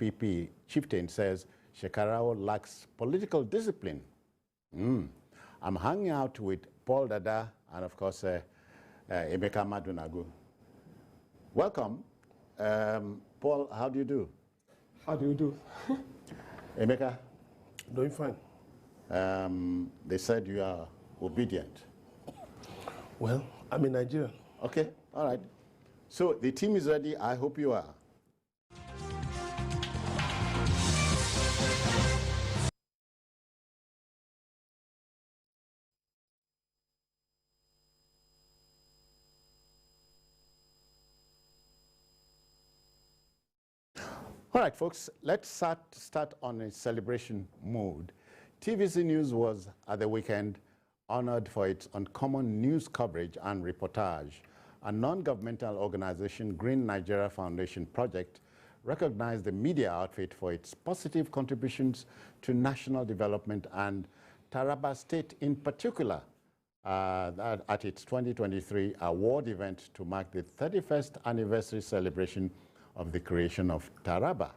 NPP chieftain says Shekarau lacks political discipline. I'm hanging out with Paul Dada and, of course, Emeka Madunagu. Welcome. Paul, how do you do? How do you do? Emeka? Doing fine. They said you are obedient. Well, I'm in Nigeria. Okay, all right. So the team is ready. I hope you are. All right, folks, let's start on a celebration mood. TVC News was, at the weekend, honored for its uncommon news coverage and reportage. A non-governmental organization, Green Nigeria Foundation Project, recognized the media outfit for its positive contributions to national development and Taraba State in particular at its 2023 award event to mark the 31st anniversary celebration of the creation of Taraba.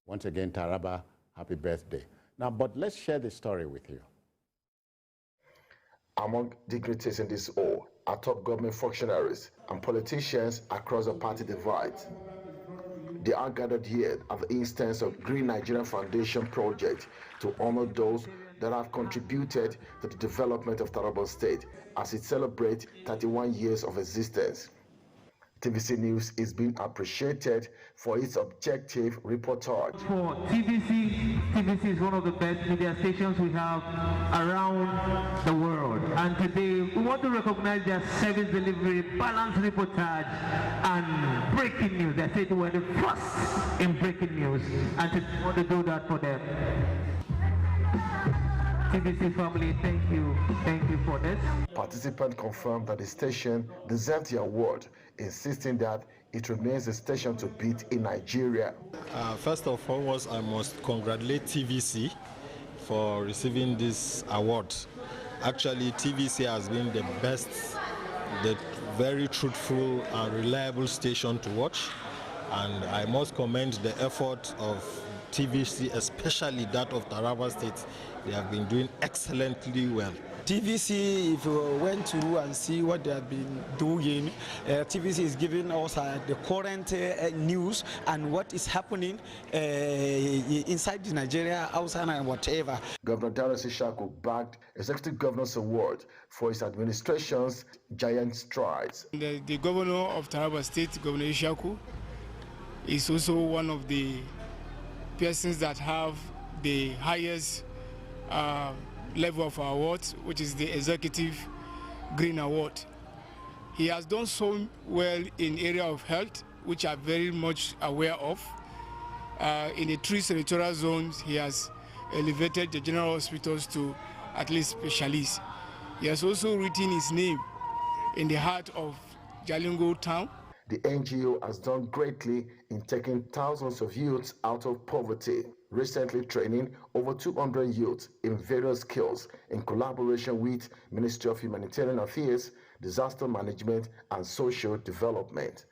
Once again, Taraba, happy birthday. Now, but let's share the story with you. Among dignitaries in this hall are top government functionaries and politicians across the party divide. They are gathered here at the instance of Green Nigeria Foundation project to honor those that have contributed to the development of Taraba State as it celebrates 31 years of existence. TVC News is being appreciated for its objective reportage. For TVC is one of the best media stations we have around the world. And today, we want to recognize their service delivery, balanced reportage, and breaking news. They said we're the first in breaking news, and we want to do that for them. TVC family, thank you for this. Participants confirmed that the station deserved the award, insisting that it remains a station to beat in Nigeria. First of all, I must congratulate TVC for receiving this award. Actually, TVC has been the best, the very truthful and reliable station to watch, and I must commend the effort of TVC, especially that of Taraba State. They have been doing excellently well. TVC, if you went through and see what they have been doing, TVC is giving us the current news and what is happening inside Nigeria, outside and whatever. Governor Darius Ishaku bagged Executive Governor's Award for his administration's giant strides. The governor of Taraba State, Governor Ishaku, is also one of the persons that have the highest level of our awards, which is the Executive Green Award. He has done so well in area of health, which I'm very much aware of. In the 3 senatorial zones, he has elevated the general hospitals to at least specialists. He has also written his name in the heart of Jalingo town. The NGO has done greatly in taking thousands of youths out of poverty, recently training over 200 youths in various skills in collaboration with Ministry of Humanitarian Affairs, Disaster Management and Social Development.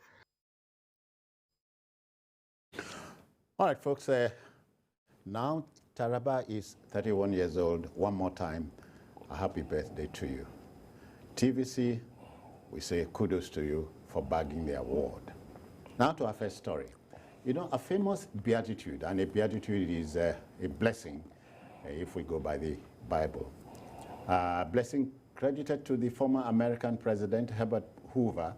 All right, folks, now Taraba is 31 years old. One more time, a happy birthday to you. TVC, we say kudos to you for bagging the award. Now to our first story. You know, a famous beatitude, and a beatitude is a blessing, if we go by the Bible. Blessing credited to the former American president, Herbert Hoover.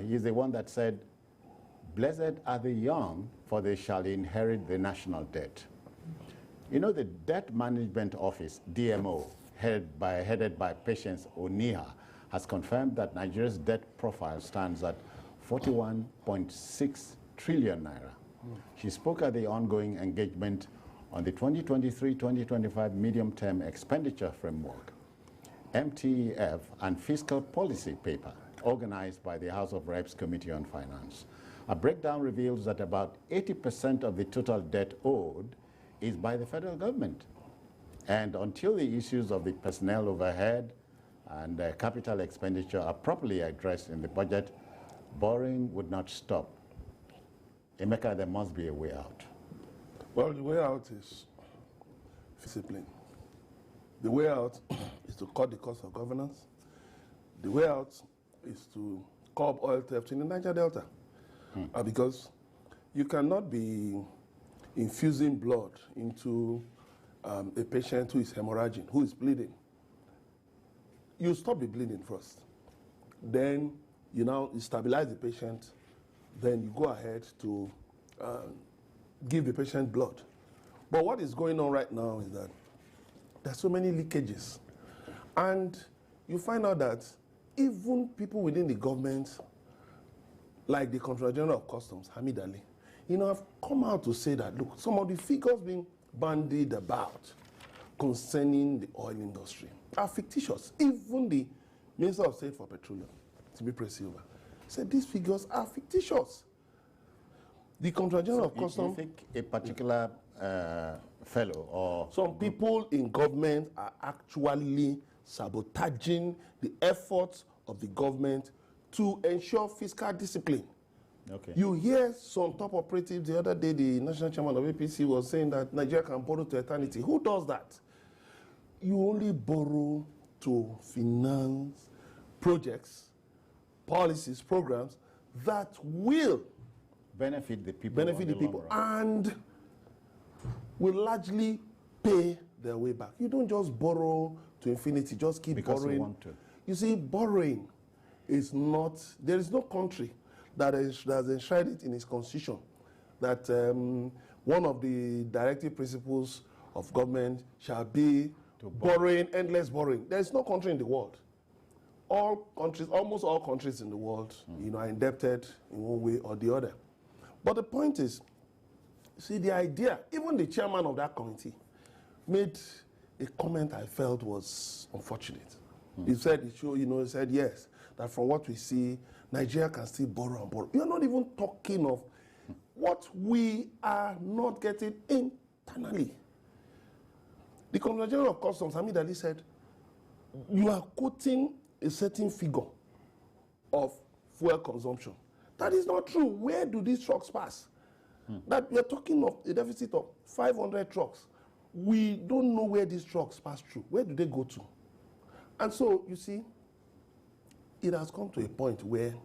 He's the one that said, "Blessed are the young, for they shall inherit the national debt." You know, the Debt Management Office, DMO, headed by Patience Oniha, has confirmed that Nigeria's debt profile stands at 41.6 trillion naira. She spoke at the ongoing engagement on the 2023-2025 medium-term expenditure framework, MTEF, and fiscal policy paper organized by the House of Reps Committee on Finance. A breakdown reveals that about 80% of the total debt owed is by the federal government. And until the issues of the personnel overhead and capital expenditure are properly addressed in the budget, borrowing would not stop. Emeka, there must be a way out. Well, the way out is discipline. The way out is to cut the cost of governance. The way out is to curb oil theft in the Niger Delta. Because you cannot be infusing blood into a patient who is hemorrhaging, who is bleeding. You stop the bleeding first. Then you stabilize the patient. Then you go ahead to give the patient blood. But what is going on right now is that there's so many leakages. And you find out that even people within the government, like the Controller General of Customs, Hamid Ali, have come out to say that, look, some of the figures being bandied about concerning the oil industry are fictitious. Even the Minister of State for Petroleum, Timi Silva, said these figures are fictitious. The Controller General of Customs... You think a particular fellow or... Some people in government are actually sabotaging the efforts of the government to ensure fiscal discipline. Okay. You hear some top operatives, the other day the national chairman of APC was saying that Nigeria can borrow to eternity. Who does that? You only borrow to finance projects, policies, programs that will benefit the people, and will largely pay their way back. You don't just borrow to infinity, just keep because borrowing. You want to. You see, borrowing is not, there is no country that has enshrined it in its constitution that one of the directive principles of government shall be borrowing, endless borrowing. There is no country in the world. All countries, almost all countries in the world, are indebted in one way or the other. But the point is, see, the idea, even the chairman of that committee made a comment I felt was unfortunate. He said, he said, yes, that from what we see, Nigeria can still borrow and borrow. You're not even talking of what we are not getting internally. The Controller General of Customs, Hamid Ali, said, you are quoting a certain figure of fuel consumption. That is not true. Where do these trucks pass? That we are talking of a deficit of 500 trucks. We don't know where these trucks pass through. Where do they go to? And so, you see, it has come to a point where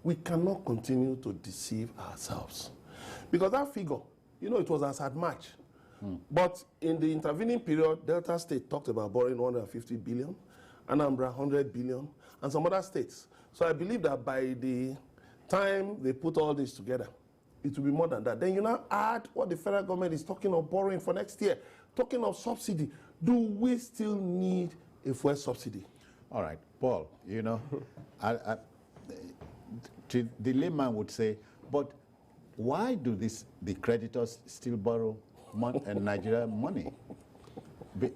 we cannot continue to deceive ourselves. Because that figure, it was as at March. But in the intervening period, Delta State talked about borrowing 150 billion, Anambra 100 billion, and some other states. So I believe that by the time they put all this together, it will be more than that. Then you now add what the federal government is talking of borrowing for next year, talking of subsidy. Do we still need a fuel subsidy? All right, Paul, the layman would say, but why do the creditors still borrow Nigeria money?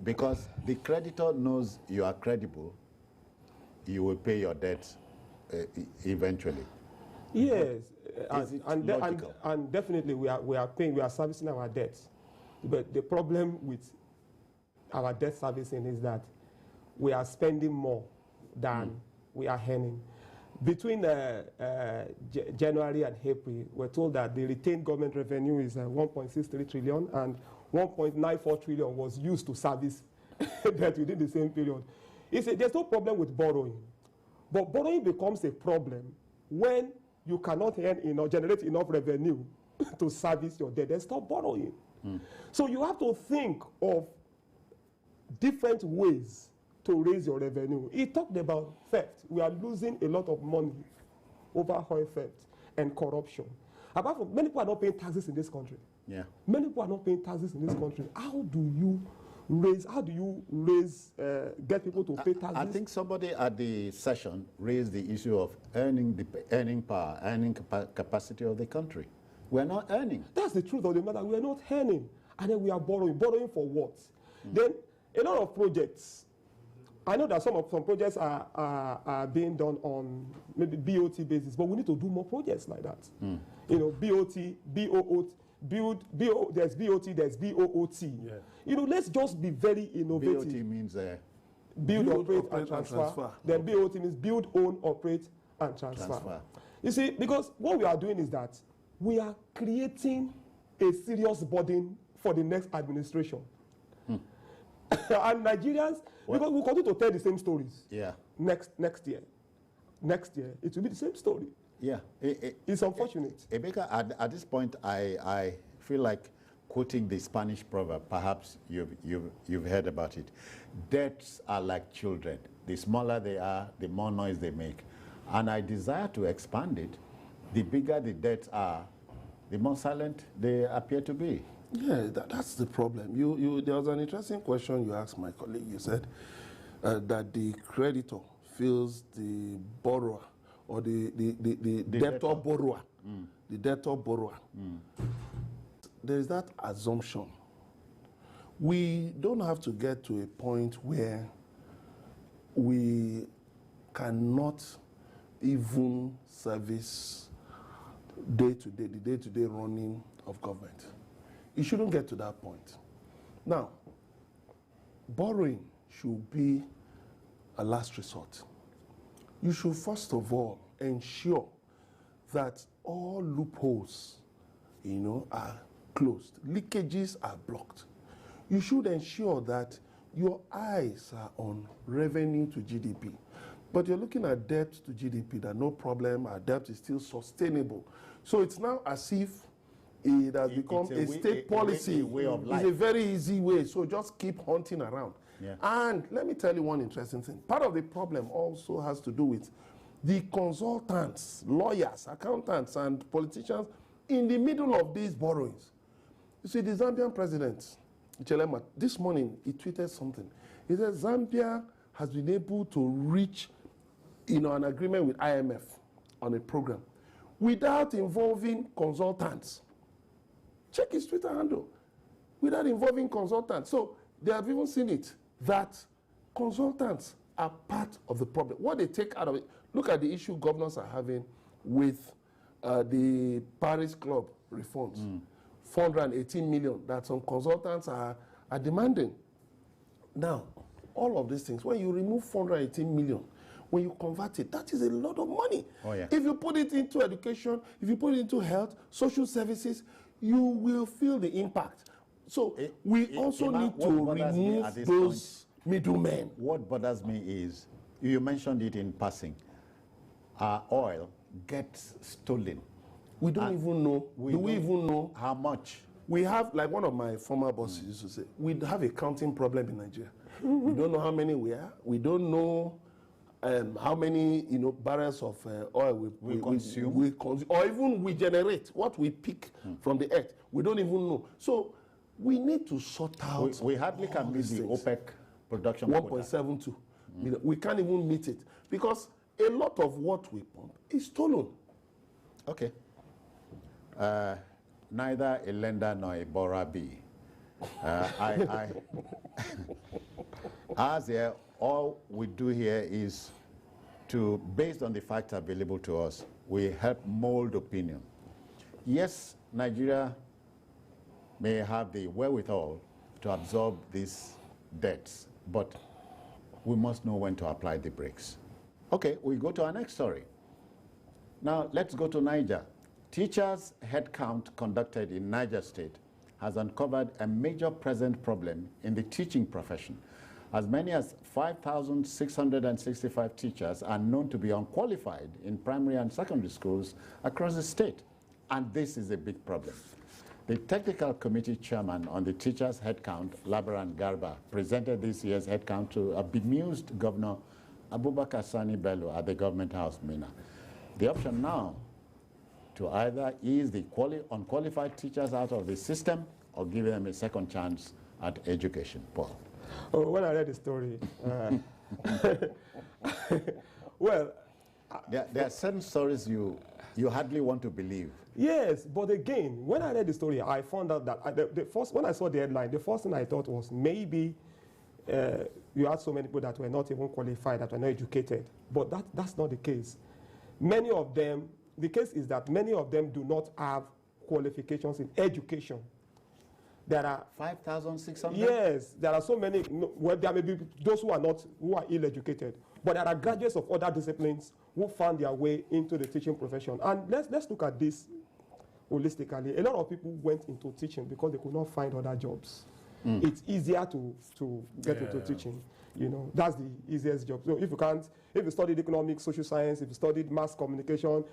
Because the creditor knows you are credible, you will pay your debt eventually. Yes, and definitely we are paying, we are servicing our debts. But the problem with our debt servicing is that we are spending more than we are earning. Between January and April, we're told that the retained government revenue is 1.63 trillion and 1.94 trillion was used to service debt within the same period. There's no problem with borrowing, but borrowing becomes a problem when you cannot generate enough revenue to service your debt. Then stop borrowing. So you have to think of different ways to raise your revenue. He talked about theft. We are losing a lot of money over oil theft and corruption. Apart from, many people are not paying taxes in this country. Yeah. Many people are not paying taxes in this country. How do you get people to pay taxes? I think somebody at the session raised the issue of earning power, earning capacity of the country. We're not earning. That's the truth of the matter. We are not earning. And then we are borrowing. Borrowing for what? Then a lot of projects, I know that some projects are being done on maybe BOT basis, but we need to do more projects like that. BOT, there's BOT, there's BOOT. Yeah. Let's just be very innovative. BOT means build, operate, and transfer. Then BOT means build, own, operate, and transfer. You see, because what we are doing is that we are creating a serious burden for the next administration. And Nigerians, because we continue to tell the same stories. Yeah. Next year, it will be the same story. Yeah. It's unfortunate. Emeka, at this point, I feel like quoting the Spanish proverb. Perhaps you've heard about it. Debts are like children. The smaller they are, the more noise they make. And I desire to expand it. The bigger the debts are, the more silent they appear to be. Yeah, that's the problem. There was an interesting question you asked my colleague. You said that the creditor feels the borrower or the debtor borrower. The debtor borrower. There is that assumption. We don't have to get to a point where we cannot even service the day-to-day running of government. It shouldn't get to that point. Now, borrowing should be a last resort. You should first of all ensure that all loopholes, are closed. Leakages are blocked. You should ensure that your eyes are on revenue to GDP. But you're looking at debt to GDP, that no problem, our debt is still sustainable. So it's now as if it has become a state policy. A way of life. It's a very easy way, so just keep hunting around. Yeah. And let me tell you one interesting thing. Part of the problem also has to do with the consultants, lawyers, accountants, and politicians in the middle of these borrowings. You see, the Zambian president, Chelema, this morning he tweeted something. He said Zambia has been able to reach an agreement with IMF on a program without involving consultants. Check his Twitter handle. Without involving consultants. So they have even seen it, that consultants are part of the problem. What they take out of it, look at the issue governors are having with the Paris Club reforms. 418 million that some consultants are demanding. Now, all of these things, when you remove 418 million, when you convert it, that is a lot of money. Oh, yeah. If you put it into education, if you put it into health, social services, you will feel the impact. So we also need to remove those middlemen. What bothers me is, you mentioned it in passing, our oil gets stolen. We don't even know. Do we even know how much? We have, like one of my former bosses used to say, we have a counting problem in Nigeria. We don't know how many we are. We don't know how many barrels of oil we consume, or even we generate, what we pick from the earth. We don't even know. So we need to sort out. We hardly can meet the OPEC production 1.72. We can't even meet it because a lot of what we pump is stolen. Okay. Neither a lender nor a borrower be. As here, all we do here is to, based on the facts available to us, we help mold opinion. Yes, Nigeria may have the wherewithal to absorb these debts, but we must know when to apply the brakes. Okay, we go to our next story. Now, let's go to Niger. Teachers' headcount conducted in Niger State has uncovered a major present problem in the teaching profession. As many as 5,665 teachers are known to be unqualified in primary and secondary schools across the state, and this is a big problem. The technical committee chairman on the teachers' headcount, Labaran Garba, presented this year's headcount to a bemused Governor Abubakar Sani Bello at the Government House, Mina. The option now to either ease the unqualified teachers out of the system or give them a second chance at education. Paul. Oh, when I read the story, well, there are certain stories you hardly want to believe. Yes, but again, when I read the story, I found out that when I saw the headline, the first thing I thought was maybe you had so many people that were not even qualified, that were not educated. But that's not the case. Many of them, the case is that many of them do not have qualifications in education. There are 5,600? Yes, there are so many. Well, there may be those who are ill-educated, but there are graduates of other disciplines who found their way into the teaching profession. And let's look at this. holistically, a lot of people went into teaching because they could not find other jobs. It's easier to get into teaching. You know, that's the easiest job. So if you studied economics, social science, if you studied mass communication,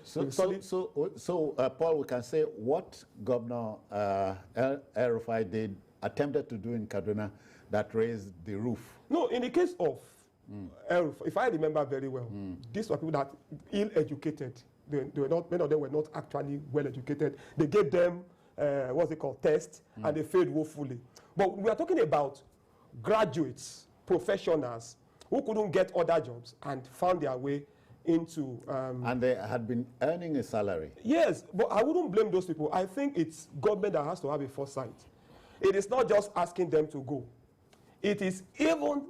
Paul, we can say what Governor El-Rufai did, attempted to do in Kaduna, that raised the roof. No, in the case of El-Rufai, if I remember very well, these were people that ill-educated. They were not, many of them were not actually well-educated. They gave them what's it called, tests, and they failed woefully. But we are talking about graduates, professionals who couldn't get other jobs and found their way into... and they had been earning a salary. Yes, but I wouldn't blame those people. I think it's government that has to have a foresight. It is not just asking them to go. It is even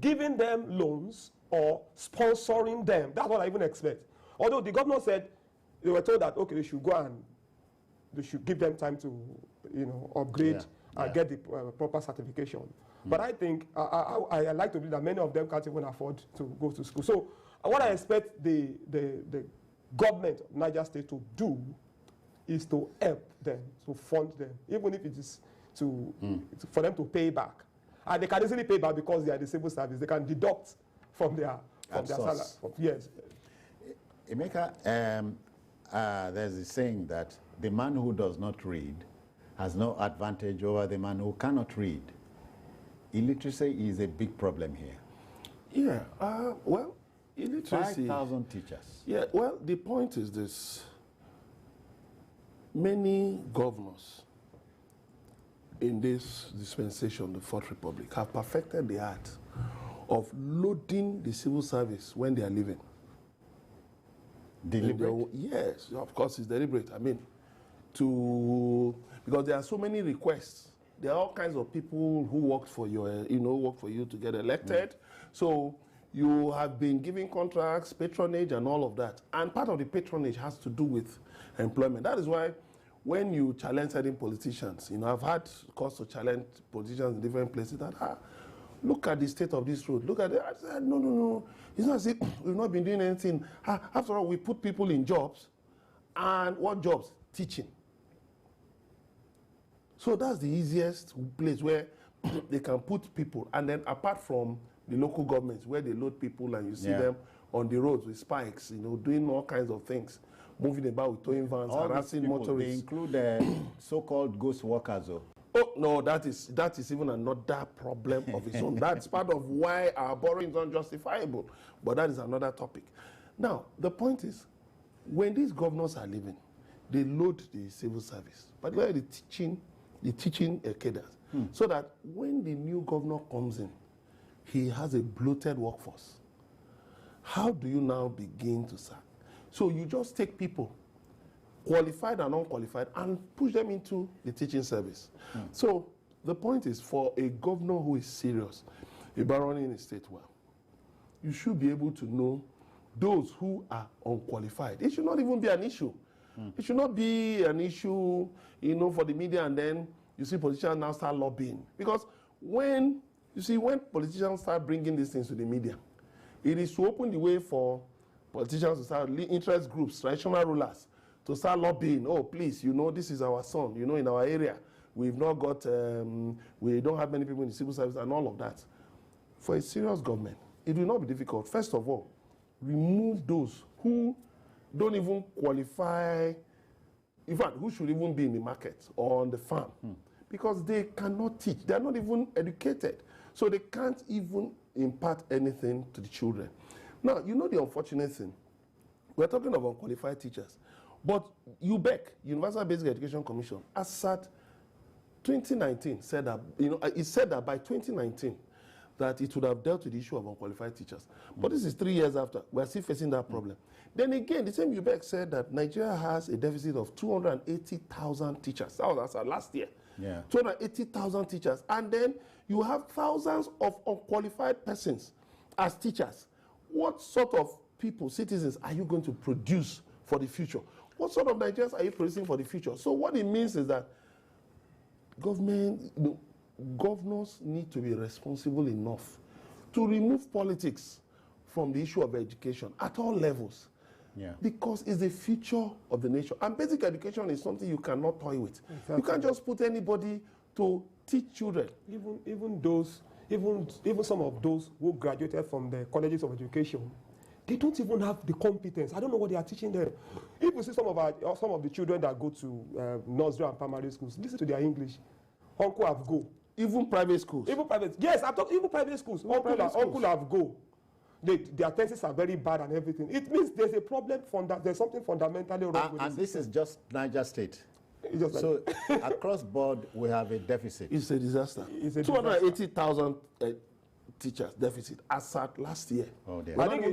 giving them loans or sponsoring them. That's what I even expect. Although the governor said, they were told that, okay, they should go and they should give them time to, you know, upgrade and get the proper certification. But I think, I like to believe that many of them can't even afford to go to school. So what I expect the government of Niger State to do is to help them, to fund them, even if it is for them to pay back. And they can easily pay back because they are the civil service. They can deduct from their salary. Yes. Emeka, there's a saying that the man who does not read has no advantage over the man who cannot read. Illiteracy is a big problem here. Yeah, well, illiteracy... 5,000 teachers. Yeah, well, the point is this. Many governors in this dispensation, the Fourth Republic, have perfected the art of loading the civil service when they are leaving. Deliberate? Yes, of course it's deliberate. I mean, because there are so many requests. There are all kinds of people who work for you to get elected. So you have been giving contracts, patronage, and all of that. And part of the patronage has to do with employment. That is why when you challenge certain politicians, I've had cause to challenge politicians in different places that, look at the state of this road. Look at it. I said, no. It's not as if we've not been doing anything. After all, we put people in jobs. And what jobs? Teaching. So that's the easiest place where they can put people. And then apart from the local governments where they load people and you see them on the roads with spikes, doing all kinds of things, moving about with towing vans, harassing motorists. They include so-called ghost workers, though. Oh, no, that is even another problem of its own. That's part of why our borrowing is unjustifiable. But that is another topic. Now, the point is, when these governors are leaving, they load the civil service, particularly the teaching cadres, so that when the new governor comes in, he has a bloated workforce. How do you now begin to sack? So you just take people, qualified and unqualified, and push them into the teaching service. So the point is, for a governor who is serious about running a state well, you should be able to know those who are unqualified. It should not even be an issue. It should not be an issue, for the media, and then you see politicians now start lobbying. Because when politicians start bringing these things to the media, it is to open the way for politicians to start, interest groups, traditional rulers, to start lobbying. Oh, please, this is our son, in our area. We've not got, we don't have many people in the civil service and all of that. For a serious government, it will not be difficult. First of all, remove those who don't even qualify, in fact, who should even be in the market or on the farm, because they cannot teach. They're not even educated. So they can't even impart anything to the children. Now, the unfortunate thing, we're talking about unqualified teachers, but UBEC, Universal Basic Education Commission, as at 2019 said that, it said that by 2019, that it would have dealt with the issue of unqualified teachers. But this is 3 years after. We're still facing that problem. Then again, the same UBEC said that Nigeria has a deficit of 280,000 teachers. That was last year. 280,000 teachers. And then you have thousands of unqualified persons as teachers. What sort of people, citizens, are you going to produce for the future? What sort of Nigerians are you producing for the future? So what it means is that governors need to be responsible enough to remove politics from the issue of education at all levels. Yeah. Because it's the future of the nation. And basic education is something you cannot toy with. Exactly. You can't just put anybody to teach children. Even some of those who graduated from the colleges of education, they don't even have the competence. I don't know what they are teaching them. If you see some of the children that go to nursery and primary schools, listen to their English. Uncle have go. Even private schools. Even private. Yes, I'm talking even private schools. Uncle have go. Their tenses are very bad and everything. It means there's a problem. There's something fundamentally wrong with and this is just Niger State. So across board, we have a deficit. It's a disaster. 280,000 teachers deficit as at last year. Oh, I think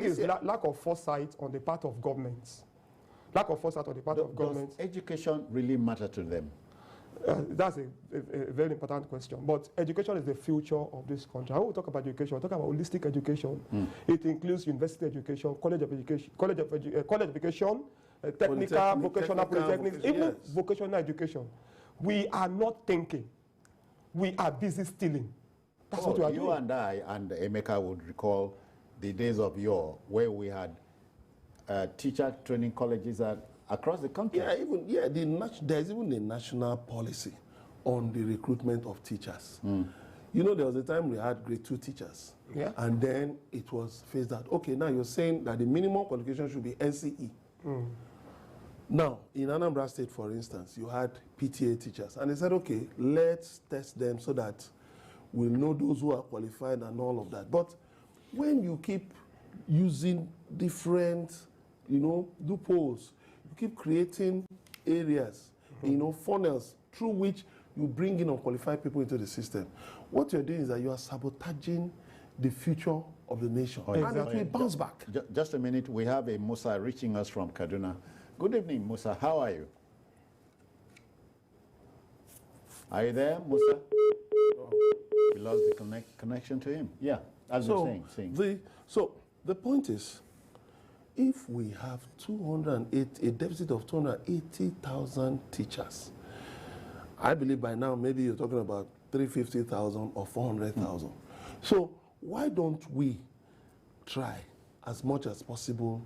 it's lack of foresight on the part of governments. Lack of foresight on the part of governments. Does education really matter to them? That's a very important question. But education is the future of this country. When we talk about education, we talk about holistic education. It includes university education, college education, technical, vocational polytechnics, even vocational education. We are not thinking. We are busy stealing. That's what we are doing. You and I and Emeka would recall the days of yore where we had teacher training colleges across the country. There's even a national policy on the recruitment of teachers. You know, there was a time we had grade 2 teachers, and then it was phased out. Okay, now you're saying that the minimum qualification should be NCE. Now, in Anambra State, for instance, you had PTA teachers, and they said, okay, let's test them so that we'll know those who are qualified and all of that. But when you keep using different, loopholes, you keep creating areas, funnels through which you bring in unqualified people into the system, what you're doing is that you are sabotaging the future of the nation. And it will bounce back. Just a minute, we have a Musa reaching us from Kaduna. Good evening, Musa. How are you? Are you there, Musa? We lost the connection to him. Yeah, as you're saying. So the point is, if we have a deficit of 280,000 teachers, I believe by now maybe you're talking about 350,000 or 400,000. So why don't we try as much as possible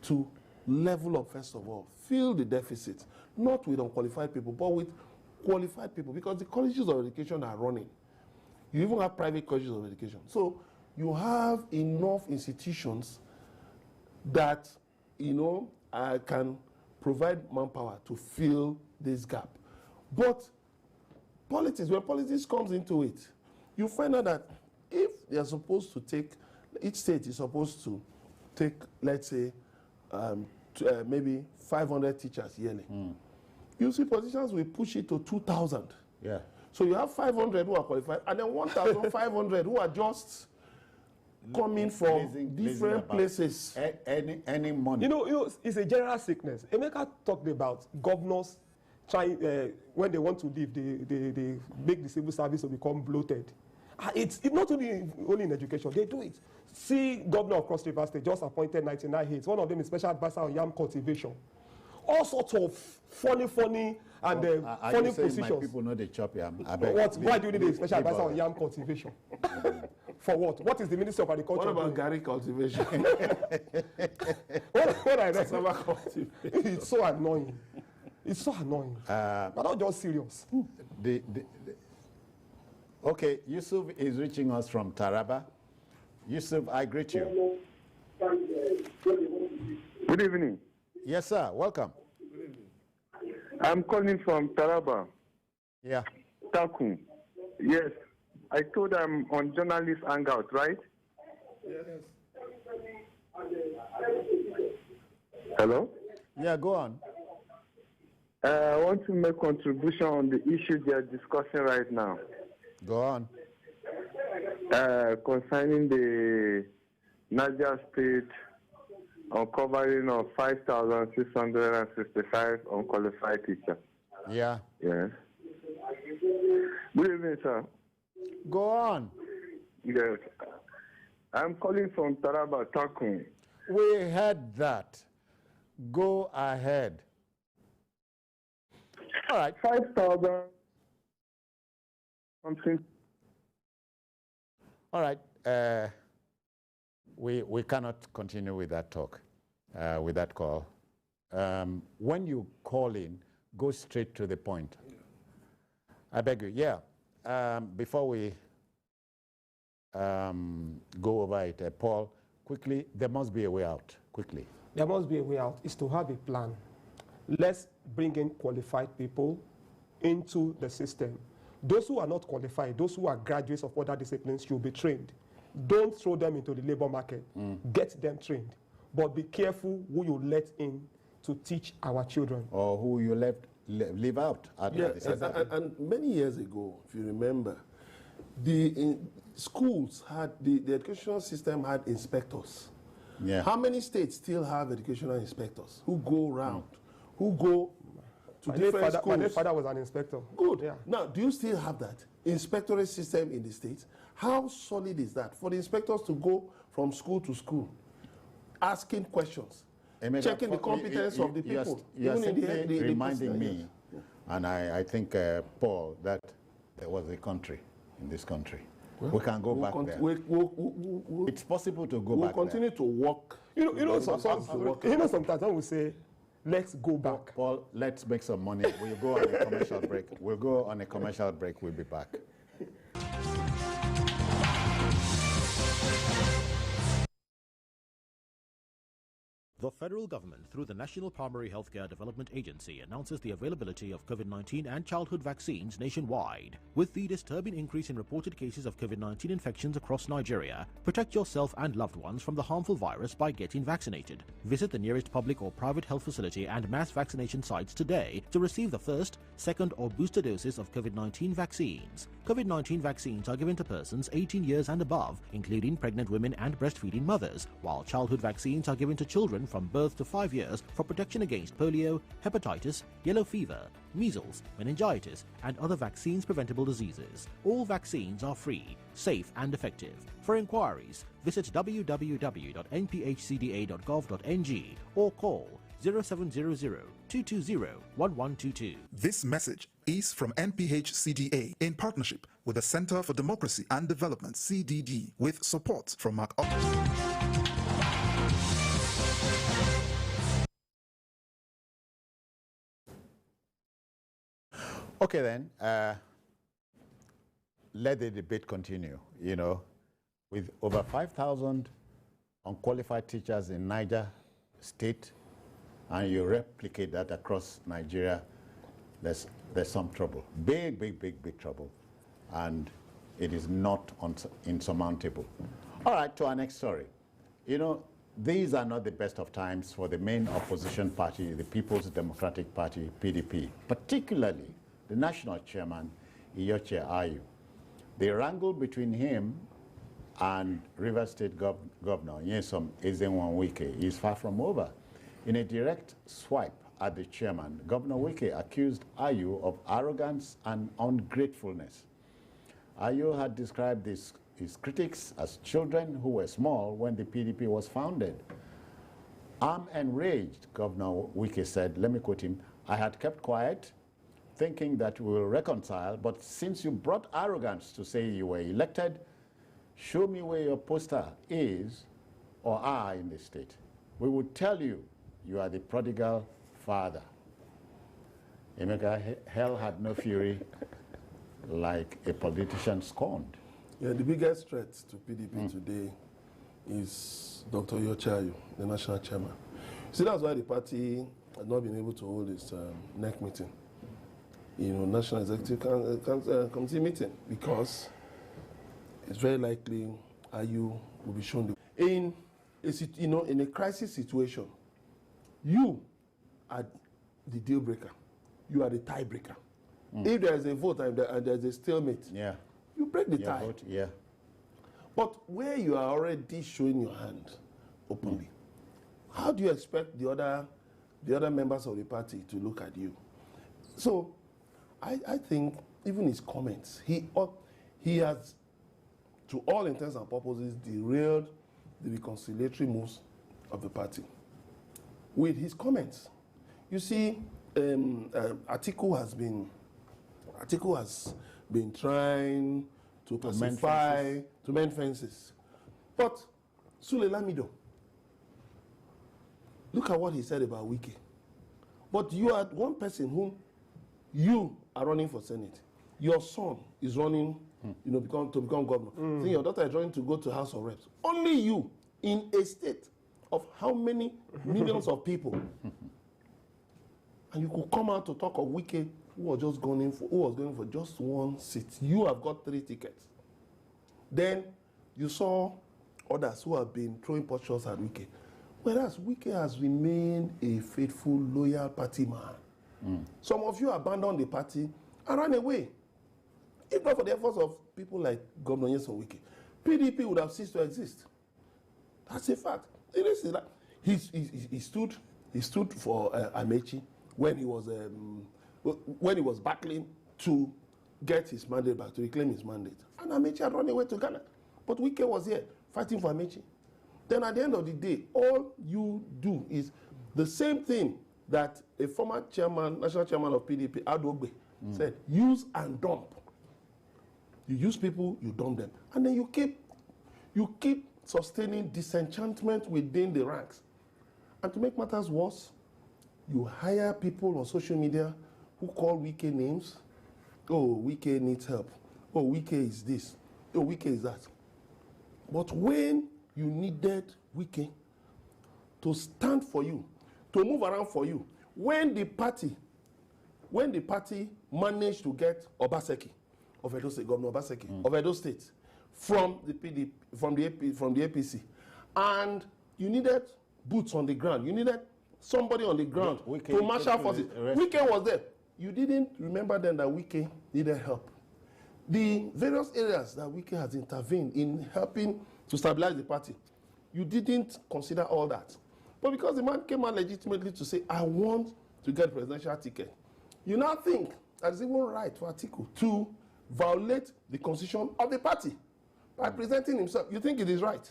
to level up, first of all, fill the deficit, not with unqualified people, but with qualified people, because the colleges of education are running. You even have private colleges of education. So you have enough institutions that, can provide manpower to fill this gap. But politics, when politics comes into it, you find out that if they are supposed to take, each state is supposed to take, let's say, maybe 500 teachers yearly. You see politicians will push it to 2,000. Yeah. So you have 500 who are qualified, and then 1,500 who are just coming from different places. Any money. It's a general sickness. Emeka talked about governors trying, when they want to leave, they make the civil service to become bloated. It's not only in education, they do it. See, Governor of Cross River State just appointed 99 heads. One of them is special advisor on yam cultivation. All sorts of funny and funny positions. My people know they chop yam. Why do you need a special advisor on yam cultivation? For what? What is the Ministry of Agriculture? What about Gary cultivation? what I know, it's so annoying. It's so annoying. But not just serious. Okay, Yusuf is reaching us from Taraba. Yusuf, I greet you. Good evening. Yes, sir. Welcome. I'm calling from Taraba. Yeah. Takum. Yes. I told I'm on journalist hangout, right? Yes. Hello? Yeah, go on. I want to make contribution on the issue they are discussing right now. Go on. Concerning the Niger State uncovering of 5,665 unqualified teachers. Yeah. Yes. Good evening, sir. Go on. Yes. I'm calling from Taraba, Takum. We heard that. Go ahead. All right. 5,000 something. All right. We cannot continue with that talk. with that call. When you call in, go straight to the point. I beg you. Yeah. Before we go over it, Paul, quickly, there must be a way out, quickly. There must be a way out, is to have a plan. Let's bring in qualified people into the system. Those who are not qualified, those who are graduates of other disciplines should be trained. Don't throw them into the labor market. Get them trained. But be careful who you let in to teach our children. Or who you leave out. And many years ago, if you remember, the schools had, the educational system had inspectors. Yeah. How many states still have educational inspectors who go around, who go to different schools? My father was an inspector. Good. Yeah. Now, do you still have that inspectorate system in the states? How solid is that for the inspectors to go from school to school, asking questions, checking the competence of the people? You're simply reminding me, and I think, Paul, that there was a country in this country. Well, we can go back there. It's possible to go back. We'll continue to walk. You know, sometimes I will say, let's go back. Paul, let's make some money. We'll go on a commercial break. We'll go on a commercial break. We'll be back. The federal government, through the National Primary Healthcare Development Agency, announces the availability of COVID-19 and childhood vaccines nationwide. With the disturbing increase in reported cases of COVID-19 infections across Nigeria, protect yourself and loved ones from the harmful virus by getting vaccinated. Visit the nearest public or private health facility and mass vaccination sites today to receive the first, second, or booster doses of COVID-19 vaccines. COVID-19 vaccines are given to persons 18 years and above, including pregnant women and breastfeeding mothers, while childhood vaccines are given to children from birth to 5 years for protection against polio, hepatitis, yellow fever, measles, meningitis, and other vaccines-preventable diseases. All vaccines are free, safe, and effective. For inquiries, visit www.nphcda.gov.ng or call 0700-220-1122. This message is from NPHCDA in partnership with the Center for Democracy and Development, CDD, with support from Mark. Okay then, let the debate continue, you know, with over 5,000 unqualified teachers in Niger State, and you replicate that across Nigeria, there's some trouble. Big trouble. And it is not insurmountable. All right, to our next story. You know, these are not the best of times for the main opposition party, the People's Democratic Party, PDP, particularly the national chairman, Iyorchia Ayu. The wrangle between him and Rivers State Governor Nyesom Ezenwa-Wike is far from over. In a direct swipe at the chairman, Governor Wike accused Ayu of arrogance and ungratefulness. Ayu had described his critics as children who were small when the PDP was founded. I'm enraged, Governor Wike said, let me quote him, I had kept quiet, thinking that we will reconcile, but since you brought arrogance to say you were elected, show me where your poster is or are in the state. We would tell you you are the prodigal father. Emeka, hell had no fury like a politician scorned. Yeah, the biggest threat to PDP today is Dr. Iyorchia Ayu, the national chairman. See, that's why the party had not been able to hold its NEC meeting, you know, National Executive Committee meeting, because it's very likely Ayu will be shown in a crisis situation. You are the deal breaker. You are the tie breaker. If there is a vote and there is a stalemate, you break the tie. Vote, But where you are already showing your hand openly, how do you expect the other members of the party to look at you? So I think even his comments, he has, to all intents and purposes, derailed the reconciliatory moves of the party with his comments. You see, Atiku has been trying to pacify, to mend fences. But Sule Lamido, Look at what he said about Wike. But you are one person whom you are running for Senate. Your son is running, to become governor. Think your daughter is running to go to House of Reps. Only you, in a state of how many millions of people, and you could come out to talk of Wike, who was going for just one seat. You have got 3 tickets. Then you saw others who have been throwing pot shots at Wike. Whereas Wike has remained a faithful, loyal party man. Some of you abandoned the party and ran away. If not for the efforts of people like Governor Nyesom Wike, PDP would have ceased to exist. That's a fact. It is that he stood for Amechi when he was battling to get his mandate back, to reclaim his mandate. And Amechi had run away to Ghana. But Wike was here fighting for Amechi. Then at the end of the day, all you do is the same thing that a former chairman, national chairman of PDP, Adogbe, said, use and dump. You use people, you dump them. And then you keep sustaining disenchantment within the ranks. And to make matters worse, you hire people on social media who call Wike names. Oh, Wike needs help. Oh, Wike is this. Oh, Wike is that. But when you needed Wike to stand for you, to move around for you, when the party managed to get Obaseki of Edo State, Governor Obaseki of Edo State, from the PDP, from the APC, and you needed boots on the ground, you needed somebody on the ground to marshal forces. Wike was there. You didn't remember then that Wike needed help. The various areas that Wike has intervened in helping to stabilize the party, you didn't consider all that. But because the man came out legitimately to say, I want to get a presidential ticket, you now think that it's even right for Atiku to violate the constitution of the party by presenting himself. You think it is right?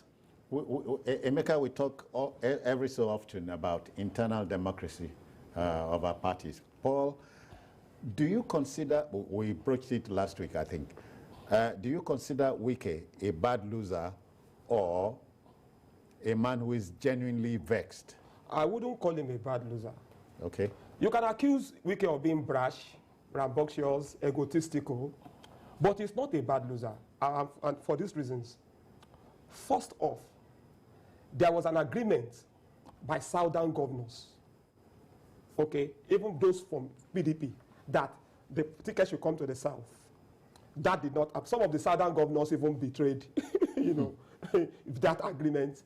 Emeka, we talk every so often about internal democracy of our parties. Paul, do you consider, we broached it last week, I think, do you consider Wike a bad loser or a man who is genuinely vexed? I wouldn't call him a bad loser. Okay. You can accuse Wike of being brash, rambunctious, egotistical, but he's not a bad loser, and for these reasons. First off, there was an agreement by southern governors, okay, even those from PDP, that the ticket should come to the south. That did not happen. Some of the southern governors even betrayed, that agreement.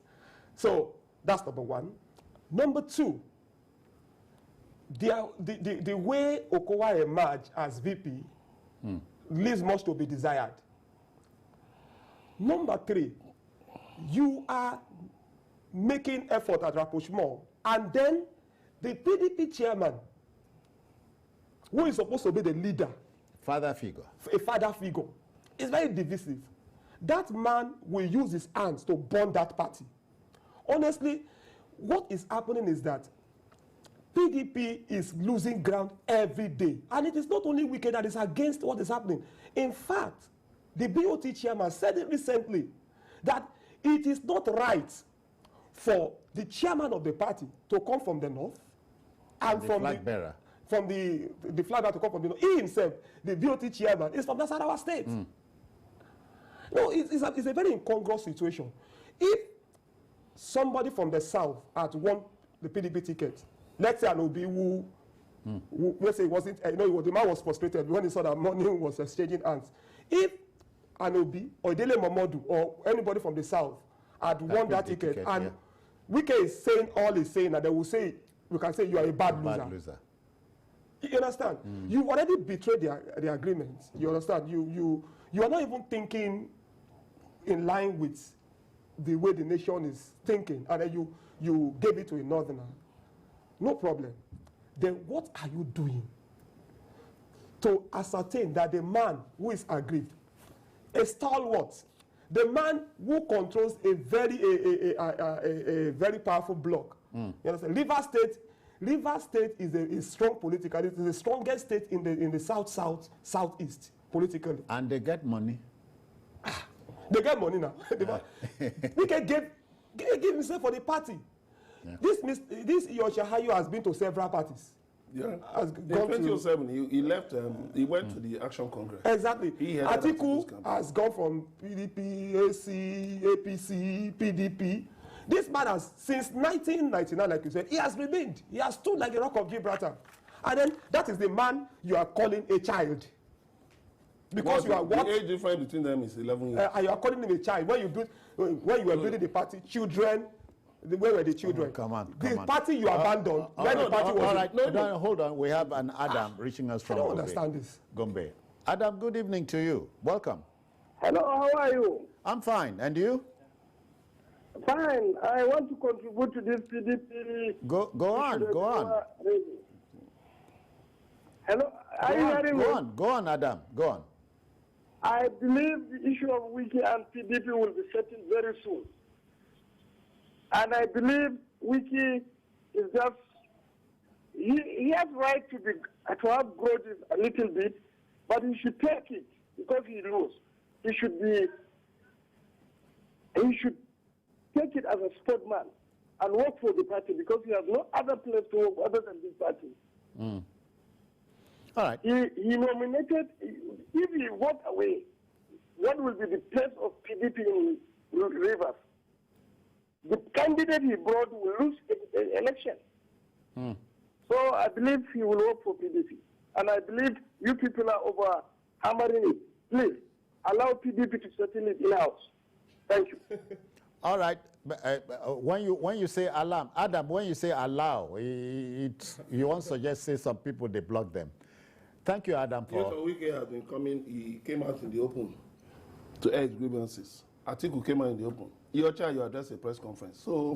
So that's number one. Number two, the way Okowa emerged as VP leaves much to be desired. Number three, you are making effort at rapprochement, and then the PDP chairman, who is supposed to be the leader, a father figure, is very divisive. That man will use his hands to burn that party. Honestly, what is happening is that PDP is losing ground every day. And it is not only Wike that is against what is happening. In fact, the BOT chairman said it recently that it is not right for the chairman of the party to come from the north and from the flag bearer to come from the north. He himself, the BOT chairman, is from Nasarawa State. No, it's a very incongruous situation. If somebody from the south had won the PDP ticket, let's say an Obi who let's say it wasn't, the man was frustrated when he saw that money was exchanging hands. If an Obi or Dele Momodu or anybody from the south had won that ticket, and Wike is saying all he's saying, and they will say, we can say you are a bad loser. You understand? You've already betrayed the agreement. You understand? You are not even thinking in line with the way the nation is thinking, and then you gave it to a northerner. No problem. Then what are you doing to ascertain that the man who is aggrieved, a stalwart, the man who controls a very powerful bloc? You understand? Rivers State is strong politically. It is the strongest state in the southeast politically. And they get money. They get money now. We can give himself for the party. Yeah. This Yoshahayo has been to several parties. Yeah. In 2007, he left. He went to the Action Congress. Exactly. Atiku has gone from PDP, AC, APC, PDP. This man has, since 1999, like you said, he has remained. He has stood like a rock of Gibraltar. And then that is the man you are calling a child. Because you are what? The age difference between them is 11 years. And you are calling him a child. When you were building the party, children, where were the children? Come on. The party you abandoned, when the party was... All right, no, hold on. We have an Adam reaching us from I don't understand this. Gombe. Adam, good evening to you. Welcome. Hello, how are you? I'm fine. And you? Fine. I want to contribute to this PDP. Go on. Hello, are you hearing me? Go on, Adam. Go on. I believe the issue of Wike and PDP will be settled very soon. And I believe Wike is just, he has right to have grudges a little bit, but he should take it because he knows. He should take it as a sportsman and work for the party because he has no other place to work other than this party. Mm. All right. He nominated, if he walked away, what will be the place of PDP in Rivers? The candidate he brought will lose the election. Mm. So I believe he will work for PDP. And I believe you people are over hammering it. Please, allow PDP to settle it in-house. Thank you. All right. When you say alarm, Adam, when you say allow, you want to suggest say some people they block them. Thank you, Adam. Yes, Wike has been coming. He came out in the open to air his grievances. Atiku came out in the open. You addressed a press conference. So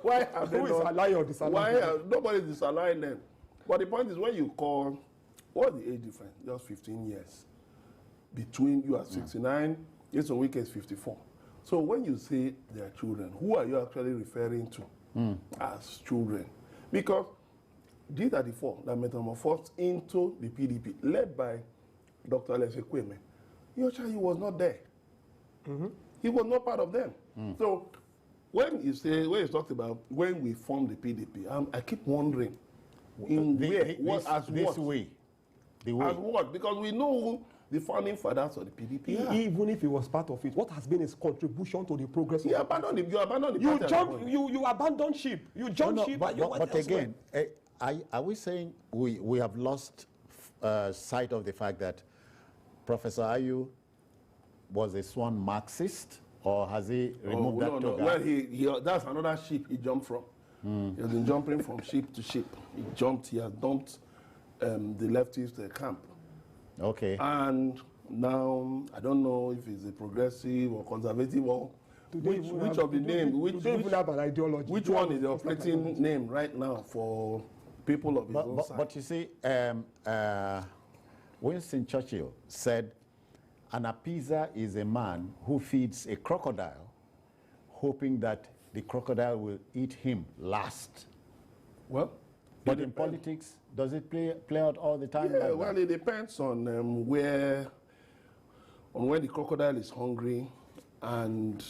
why have they Who is allowing or disallowing? Nobody is disallowing them. But the point is, when you call, what's the age difference? Just 15 years between you are 69. Yes, Wike is 54. So when you say they are children, who are you actually referring to as children? Because D34 that metamorphosed into the PDP, led by Dr. Alexei Kweme, Yochayi was not there. He was not part of them. So when you talked about when we formed the PDP, I keep wondering as what? Because we know who the founding fathers of the PDP. Even if he was part of it, what has been his contribution to the progress? You abandoned him. You abandoned the party. You abandoned ship. You jumped ship. But again, are we saying we have lost sight of the fact that Professor Ayu was a sworn Marxist, or has he removed that toga? Well, that's another ship he jumped from. He has been jumping from ship to ship. He has dumped the leftist camp. Okay. And now, I don't know if he's a progressive or conservative or which of the names, which one is the operating name right now for people of his own side. But you see, Winston Churchill said, an appeaser is a man who feeds a crocodile, hoping that the crocodile will eat him last. Well, but in politics, does it play out all the time? Yeah, well, it depends on when the crocodile is hungry and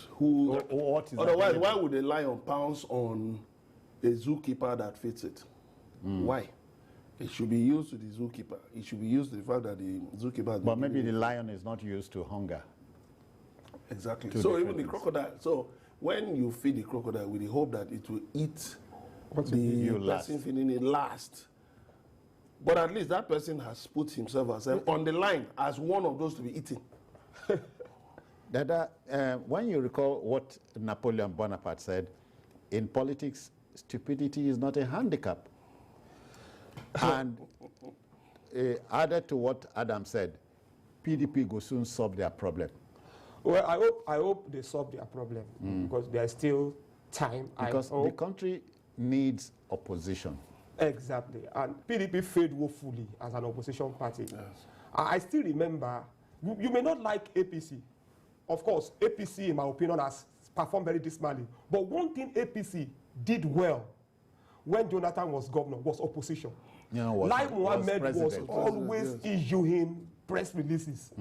who. What is otherwise, why would a lion pounce on a zookeeper that fits it? Why? It should be used to the zookeeper. It should be used to the fact that the zookeeper. But maybe the lion is not used to hunger. Exactly. So even the crocodile. So when you feed the crocodile with the hope that it will eat the person feeding it last, but at least that person has put himself on the line as one of those to be eaten. Dada, when you recall what Napoleon Bonaparte said, in politics, stupidity is not a handicap. And added to what Adam said, PDP will soon solve their problem. Well, I hope they solve their problem because there is still time. Because the country needs opposition. Exactly. And PDP failed woefully as an opposition party. Yes. I still remember, you may not like APC. Of course, APC, in my opinion, has performed very dismally. But one thing APC did well when Jonathan was governor was opposition. Like Mohammed was always issuing press releases.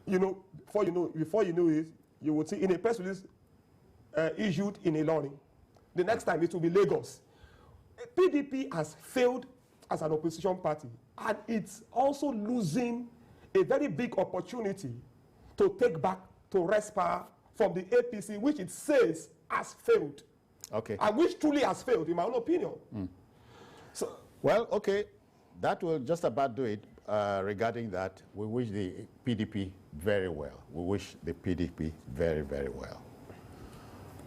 Before you know it, you would see in a press release issued in Ilorin, The next time it will be Lagos. PDP has failed as an opposition party, and it's also losing a very big opportunity to take back, to wrest power from the APC, which it says has failed. Okay. And which truly has failed, in my own opinion. So, well, okay, that will just about do it regarding that. We wish the PDP very well. We wish the PDP very, very well.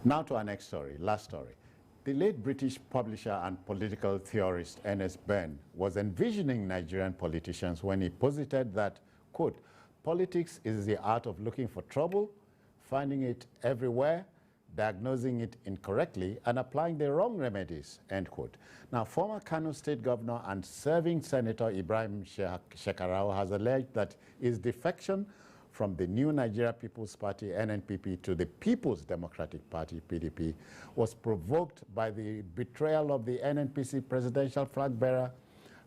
Now to our next story, last story. The late British publisher and political theorist Ernest Benn was envisioning Nigerian politicians when he posited that, quote, politics is the art of looking for trouble, finding it everywhere, diagnosing it incorrectly, and applying the wrong remedies, end quote. Now, former Kano State Governor and serving Senator Ibrahim Shekarau has alleged that his defection from the new Nigeria People's Party, NNPP, to the People's Democratic Party, PDP, was provoked by the betrayal of the NNPC presidential flag bearer,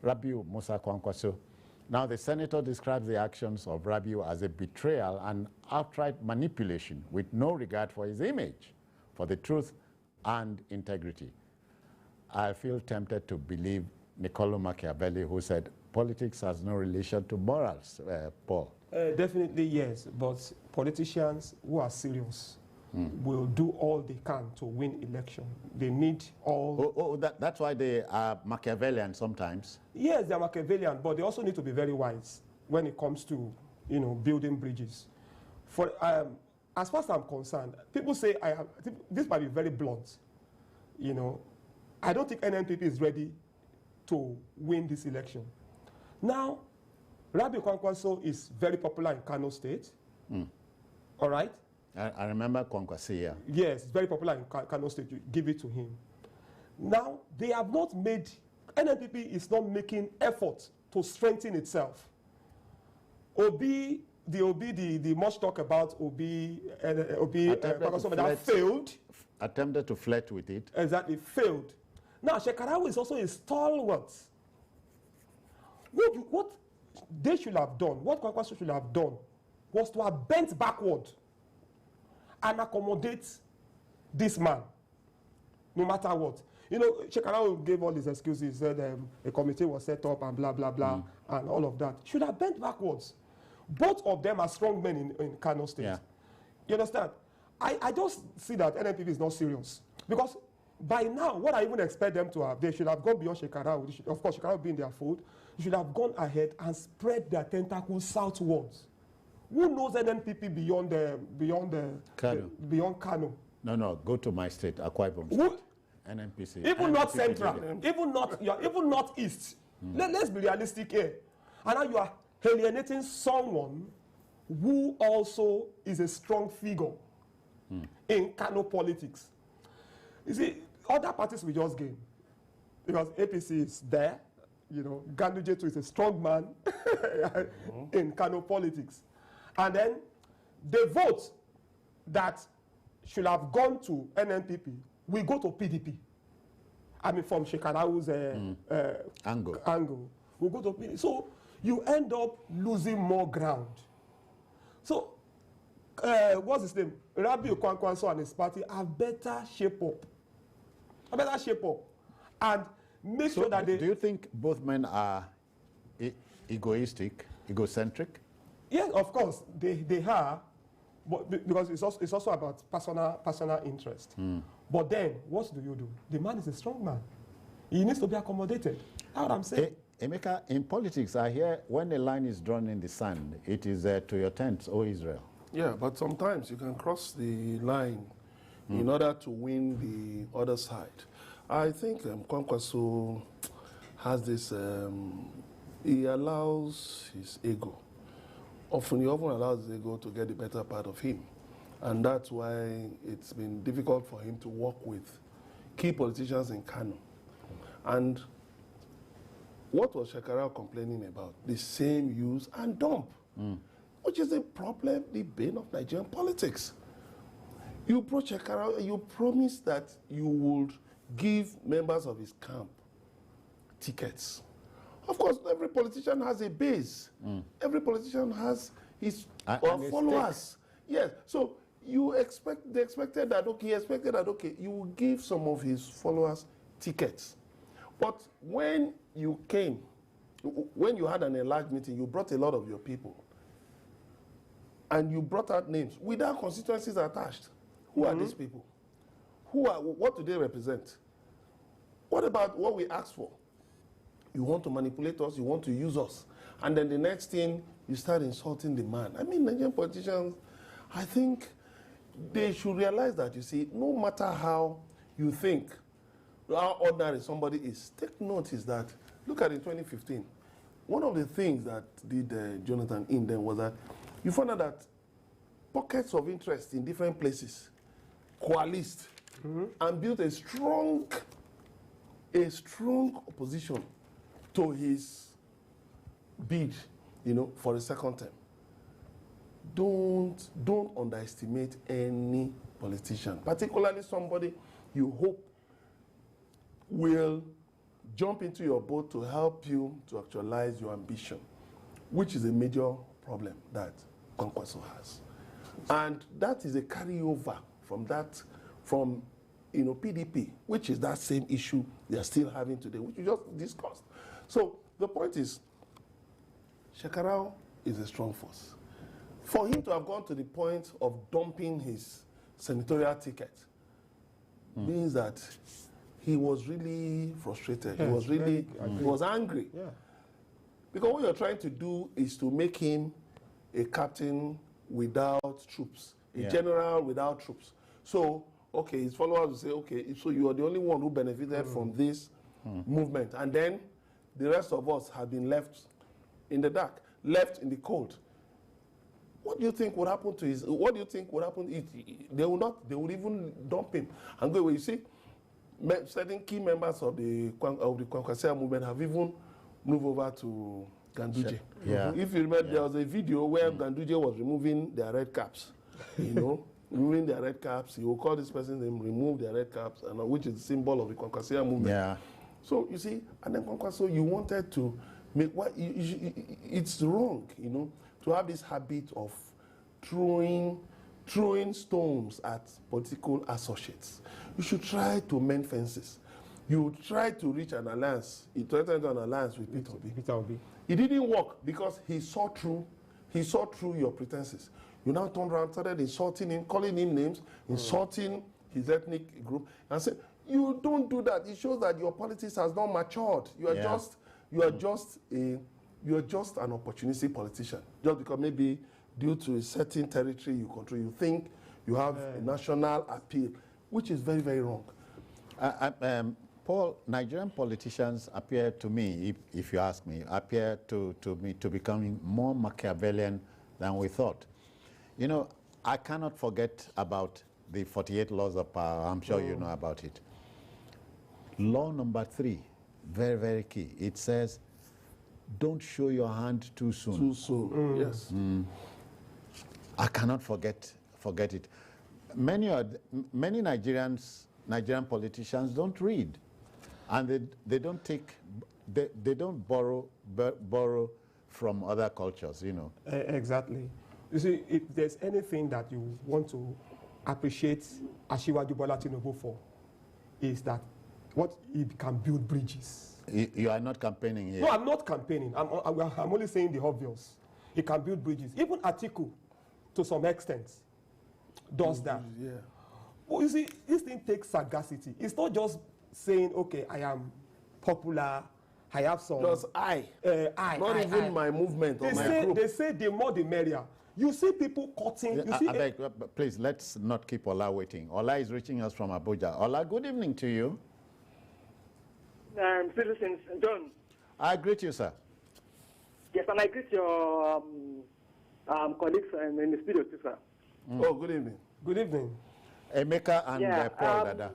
Rabiu Musa Kwankwaso. Now, the senator describes the actions of Rabiu as a betrayal and outright manipulation with no regard for his image, for the truth and integrity. I feel tempted to believe Niccolo Machiavelli, who said, politics has no relation to morals, Paul. Definitely yes, but politicians who are serious will do all they can to win election. They need all... That's why they are Machiavellian sometimes. Yes, they are Machiavellian, but they also need to be very wise when it comes to, building bridges. For as far as I'm concerned, people say this might be very blunt. I don't think NNPP is ready to win this election. Now, Rabiu Kwankwaso is very popular in Kano State. All right? I remember Kwankwaso, yeah. Yes, very popular in Kano State. You give it to him. Now, they have not made, NNPP is not making effort to strengthen itself. The much talk about Kwankwaso that failed. Attempted to flirt with it. Exactly, failed. Now, Shekarau is also a stalwart. What they should have done, what Kwankwaso should have done, was to have bent backward and accommodate this man, no matter what. Shekarau gave all his excuses. He said a committee was set up and blah, blah, blah, and all of that. Should have bent backwards. Both of them are strong men in Kano State. Yeah. You understand? I just see that NNPP is not serious. Because by now, what I even expect them to have, they should have gone beyond Shekarau. Of course, Shekarau being their fold. They should have gone ahead and spread their tentacles southwards. Who knows NNPP beyond Kano? No, go to my state, Akwa Ibom State. NNPC. Even North Central, even Northeast. Let's be realistic here. And now you are alienating someone who also is a strong figure in Kano politics. You see, other parties will just gain. Because APC is there. Ganduje too is a strong man in Kano politics. And then the vote that should have gone to NNPP will go to PDP. I mean, from Shekarau's angle. Will go to PDP. So you end up losing more ground. So, what's his name? Rabiu Kwankwaso and his party have better shape up. And make sure that they... Do you think both men are egocentric? Yes, of course, they are, but because it's also about personal interest. But then, what do? The man is a strong man. He needs to be accommodated. That's what I'm saying. Emeka, in politics, I hear when a line is drawn in the sand, it is to your tent, O Israel. Yeah, but sometimes you can cross the line in order to win the other side. I think Kwankwaso has this, he allows his ego. He often allows his ego to get the better part of him. And that's why it's been difficult for him to work with key politicians in Kano. And what was Shekarau complaining about? The same use and dump, which is a problem, the bane of Nigerian politics. You approach Shekarau and you promise that you would give members of his camp tickets. Of course, every politician has a base. Every politician has his followers. Yes, so they expected that, okay, you will give some of his followers tickets. But when you came, when you had an enlarged meeting, you brought a lot of your people. And you brought out names without constituencies attached. Who are these people? What do they represent? What about what we asked for? You want to manipulate us, you want to use us. And then the next thing, you start insulting the man. I mean, Nigerian politicians, I think they should realize that, you see, no matter how you think, how ordinary somebody is, take notice that, look at in 2015, one of the things that did Jonathan in then was that you found out that pockets of interest in different places coalesced and built a strong opposition to his bid, for a second term. Don't underestimate any politician, particularly somebody you hope will jump into your boat to help you to actualize your ambition, which is a major problem that Kwankwaso has. And that is a carryover from PDP, which is that same issue they are still having today, which we just discussed. So the point is, Shekarau is a strong force. For him to have gone to the point of dumping his senatorial ticket means that he was really frustrated. Yes, he was angry. Yeah. Because what you're trying to do is to make him a captain without troops, a general without troops. So, okay, his followers will say, okay, so you are the only one who benefited from this movement. And then the rest of us have been left in the dark, left in the cold. What do you think would happen to his, what do you think would happen? They would even dump him. And go away. You see, certain key members of the Kwankwaso movement have even moved over to Ganduje. Yeah. If you remember, there was a video where Ganduje was removing their red caps, removing their red caps. He will call this person and remove their red caps, and which is the symbol of the Kwankwaso movement. Yeah. So you see, and then Kwankwaso, you wanted to make it's wrong, to have this habit of throwing stones at political associates. You should try to mend fences. You try to reach an alliance. He threatened an alliance with Peter Obi. It didn't work because he saw through your pretenses. You now turned around, started insulting him, calling him names, insulting his ethnic group, and said, you don't do that. It shows that your politics has not matured. You are just an opportunistic politician. Just because maybe due to a certain territory you control, you think you have a national appeal, which is very, very wrong. Paul, Nigerian politicians appear to me, if you ask me, appear to becoming more Machiavellian than we thought. I cannot forget about the 48 laws of power. I'm sure you know about it. Law number 3, very, very key. It says, don't show your hand too soon. Too soon, yes. I cannot forget it. Many Nigerian politicians don't read, and they don't borrow from other cultures, Exactly. You see, if there's anything that you want to appreciate Asiwaju Bola Tinubu for, is that what he can build bridges. You are not campaigning here. No, I'm not campaigning. I'm only saying the obvious. He can build bridges. Even Atiku, to some extent, does that. Yeah. Well, you see, this thing takes sagacity. It's not just saying, okay, I am popular, I have some... Just not even my movement or my group. They say the more the merrier. You see people cutting... Please, let's not keep Ola waiting. Ola is reaching us from Abuja. Ola, good evening to you. Citizens, John. I greet you, sir. Yes, and I greet your colleagues in the studio too, sir. Oh, good evening. Good evening. Emeka and Paul Dada.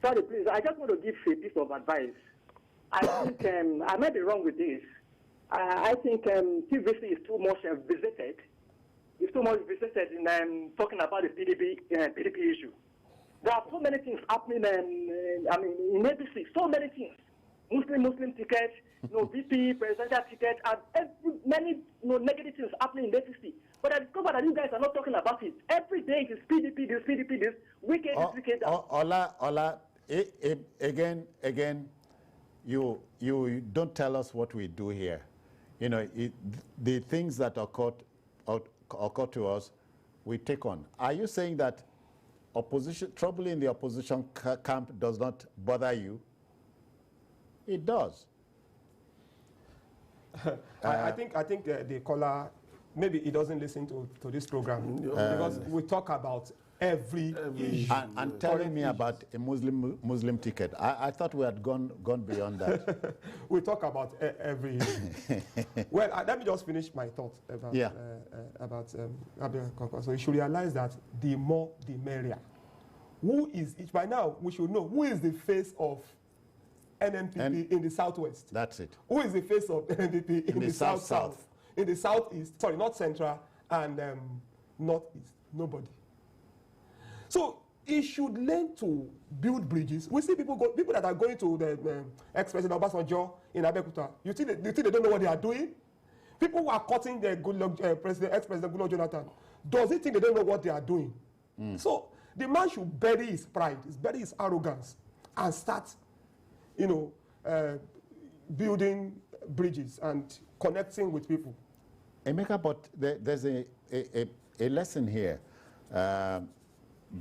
Sorry, please, I just want to give a piece of advice. I think I might be wrong with this. I think TVC is too much visited. It's too much visited in talking about the PDP issue. There are so many things happening in APC, so many things. Muslim ticket, VP, presidential ticket, and many negative things happening in APC. But I discovered that you guys are not talking about it. Every day it is PDP this, PDP this, Wike this, Wike that. Ola, again, you don't tell us what we do here. You know, the things that occur to us, we take on. Are you saying that trouble in the opposition camp does not bother you? It does. I think the caller, maybe he doesn't listen to this program because we talk about every issue. And telling me about a Muslim ticket. I thought we had gone beyond that. We talk about every issue. Well, let me just finish my thoughts about so you should realize that the more the merrier. Who is it? By now we should know who is the face of NNPP in the southwest. That's it. Who is the face of NNPP in the south? In the southeast, sorry, not central and northeast. Nobody. So he should learn to build bridges. We see people that are going to the ex-president Obasanjo in Abeokuta. You think they don't know what they are doing? People who are cutting the ex-president Goodluck Jonathan. Does he think they don't know what they are doing? So the man should bury his pride, bury his arrogance, and start, building bridges and connecting with people. Emeka, but there's a lesson here.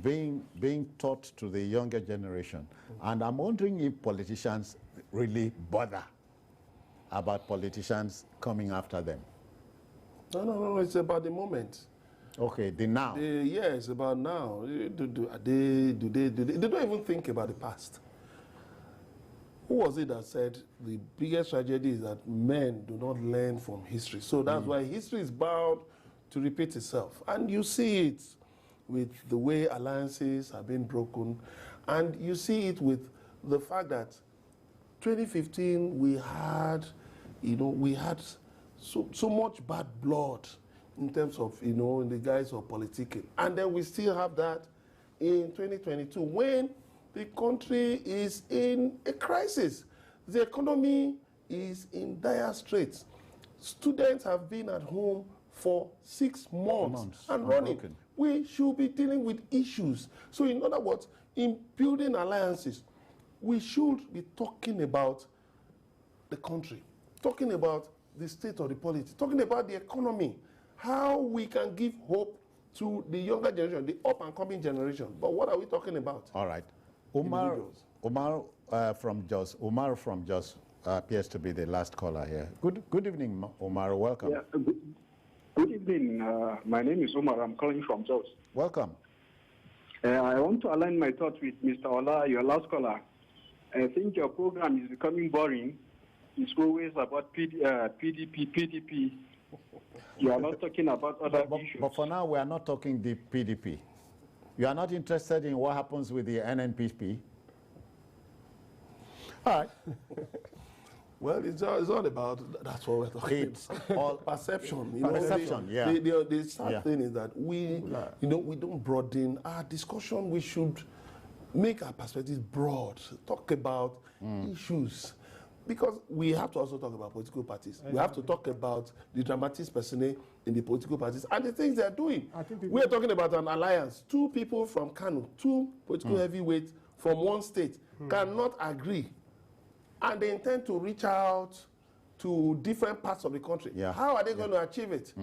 Being taught to the younger generation. And I'm wondering if politicians really bother about politicians coming after them. No, it's about the moment. Okay, the now. It's about now. They don't even think about the past. Who was it that said the biggest tragedy is that men do not learn from history? So that's why history is bound to repeat itself. And you see it with the way alliances have been broken. And you see it with the fact that 2015 we had so much bad blood in terms of, in the guise of politicking. And then we still have that in 2022 when the country is in a crisis. The economy is in dire straits. Students have been at home for 6 months and running. We should be dealing with issues. So in other words, in building alliances, we should be talking about the country, talking about the state of the polity, talking about the economy, how we can give hope to the younger generation, the up-and-coming generation. But what are we talking about? All right. Umar from Jos appears to be the last caller here. Good evening, Umar. Welcome. Yeah, good evening. My name is Umar. I'm calling from Jos. Welcome. I want to align my thoughts with Mr. Ola, your last caller. I think your program is becoming boring. It's always about PDP. You are not talking about other issues. But for now, we are not talking the PDP. You are not interested in what happens with the NNPP? All right. Well, it's all about, that's what we're talking about. All perception. Perception, yeah. The sad thing is that we don't broaden our discussion. We should make our perspectives broad, talk about issues. Because we have to also talk about political parties. We have to talk about the dramatis personae in the political parties and the things they're doing. We are talking about an alliance. 2 people from Kano, 2 political heavyweights from one state cannot agree. And they intend to reach out to different parts of the country. How are they going to achieve it?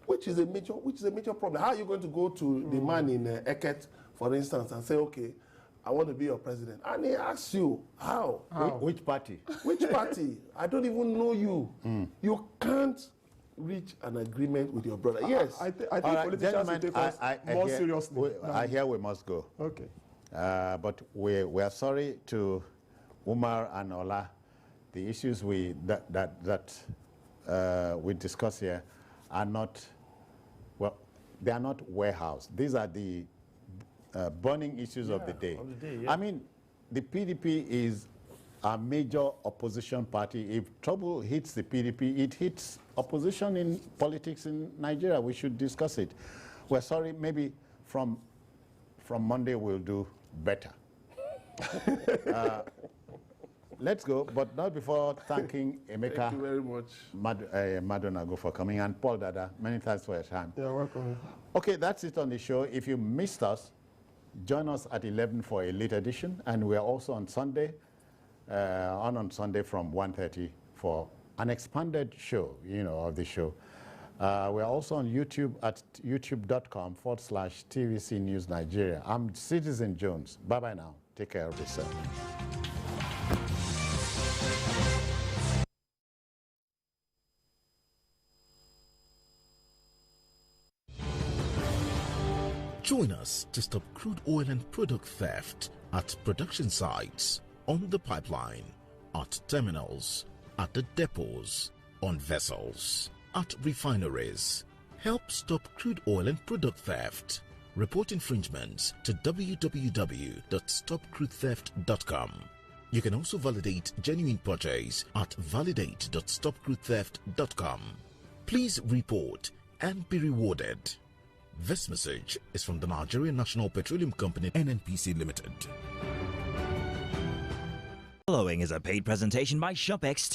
Which is a major problem. How are you going to go to the man in Eket, for instance, and say, okay, I want to be your president. And he asks you, how? Which party? Which party? I don't even know you. You can't reach an agreement with your brother. Yes. I think politicians will take us more seriously. I hear we must go. Okay. But we are sorry to Umar and Ola. The issues we discuss here are not, well, they are not warehouse. These are the burning issues of the day. I mean, the PDP is a major opposition party. If trouble hits the PDP, it hits opposition in politics in Nigeria. We should discuss it. We're sorry, maybe from let's go, but not before thanking Emeka. Thank you very much. Madonago for coming, and Paul Dada. Many thanks for your time. You're welcome. Okay, that's it on the show. If you missed us, join us at 11 for a late edition, and we're also on Sunday, on Sunday from 1:30 for an expanded show, of the show. We're also on YouTube at youtube.com/TVC News Nigeria. I'm Citizen Jones. Bye-bye now. Take care of yourself. Join us to stop crude oil and product theft at production sites, on the pipeline, at terminals, at the depots, on vessels, at refineries. Help stop crude oil and product theft. Report infringements to www.stopcrudetheft.com. You can also validate genuine purchase at validate.stopcrudetheft.com. Please report and be rewarded. This message is from the Nigerian National Petroleum Company, NNPC Limited. Following is a paid presentation by ShopX.